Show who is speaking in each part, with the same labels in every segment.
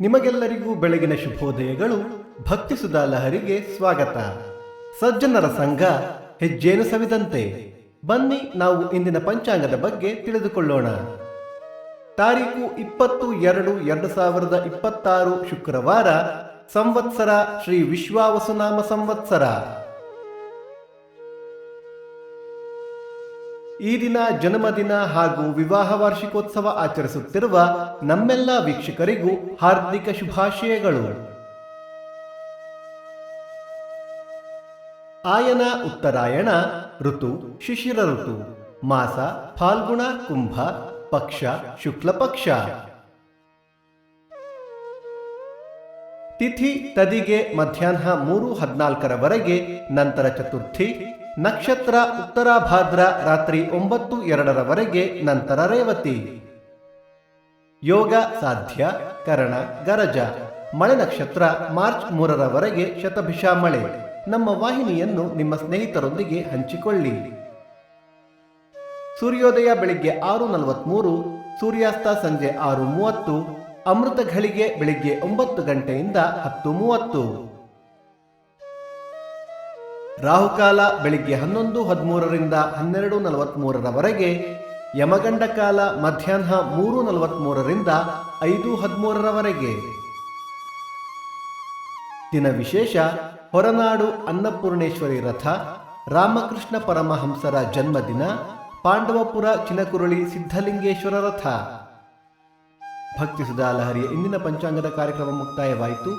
Speaker 1: ನಿಮಗೆಲ್ಲರಿಗೂ ಬೆಳಗಿನ ಶುಭೋದಯಗಳು. ಭಕ್ತಿ ಸುಧಾ ಲಹರಿಗೆ ಸ್ವಾಗತ. ಸಜ್ಜನರ ಸಂಘ ಹೆಜ್ಜೇನು ಸವಿದಂತೆ. ಬನ್ನಿ ನಾವು ಇಂದಿನ ಪಂಚಾಂಗದ ಬಗ್ಗೆ ತಿಳಿದುಕೊಳ್ಳೋಣ. ತಾರೀಕು 20/2/2026 ಶುಕ್ರವಾರ, ಸಂವತ್ಸರ ಶ್ರೀ ವಿಶ್ವಾವಸುನಾಮ ಸಂವತ್ಸರ. ಈ ದಿನ ಜನ್ಮದಿನ ಹಾಗೂ ವಿವಾಹ ವಾರ್ಷಿಕೋತ್ಸವ ಆಚರಿಸುತ್ತಿರುವ ನಮ್ಮೆಲ್ಲ ವೀಕ್ಷಕರಿಗೂ ಹಾರ್ದಿಕ ಶುಭಾಶಯಗಳು. ಆಯನ ಉತ್ತರಾಯಣ, ಋತು ಶಿಶಿರ ಋತು, ಮಾಸ ಫಾಲ್ಗುಣ ಕುಂಭ, ಪಕ್ಷ ಶುಕ್ಲ ಪಕ್ಷ. ತಿಥಿ ತದಿಗೆ ಮಧ್ಯಾಹ್ನ 3:14 ನಂತರ ಚತುರ್ಥಿ. ನಕ್ಷತ್ರ ಉತ್ತರಾಭಾದ್ರ ರಾತ್ರಿ 9:02 ನಂತರ ರೇವತಿ. ಯೋಗ ಸಾಧ್ಯ, ಕರಣ ಗರಜ. ಮಳೆ ನಕ್ಷತ್ರ ಮಾರ್ಚ್ 3 ಶತಭಿಷ ಮಳೆ. ನಮ್ಮ ವಾಹಿನಿಯನ್ನು ನಿಮ್ಮ ಸ್ನೇಹಿತರೊಂದಿಗೆ ಹಂಚಿಕೊಳ್ಳಿ. ಸೂರ್ಯೋದಯ ಬೆಳಿಗ್ಗೆ 6:43, ಸೂರ್ಯಾಸ್ತ ಸಂಜೆ 6:30, ಅಮೃತ ಘಳಿಗೆ ಬೆಳಿಗ್ಗೆ 9 ಗಂಟೆಯಿಂದ 10:30. ರಾಹುಕಾಲ ಬೆಳಿಗ್ಗೆ 11:13 12:43, ಯಮಗಂಡ ಕಾಲ ಮಧ್ಯಾಹ್ನ 3:43 5:13. ದಿನ ವಿಶೇಷ: ಹೊರನಾಡು ಅನ್ನಪೂರ್ಣೇಶ್ವರಿ ರಥ, ರಾಮಕೃಷ್ಣ ಪರಮಹಂಸರ ಜನ್ಮದಿನ, ಪಾಂಡವಪುರ ಚಿನಕುರಳಿ ಸಿದ್ಧಲಿಂಗೇಶ್ವರ ರಥ. ಭಕ್ತಿ ಸುಧಾ ಲಹರಿಯ ಇಂದಿನ ಪಂಚಾಂಗದ ಕಾರ್ಯಕ್ರಮ ಮುಕ್ತಾಯವಾಯಿತು.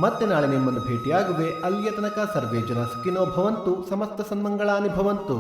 Speaker 1: ಮತ್ತೆ ನಾಳೆ ನಿಮ್ಮನ್ನು ಭೇಟಿಯಾಗುವೆ. ಅಲ್ಲಿಯ ತನಕ ಸರ್ವೇ ಜನ ಸುಖಿನೋ ಭವಂತು, ಸಮಸ್ತ ಸನ್ಮಂಗಳಾನಿ ಭವಂತು.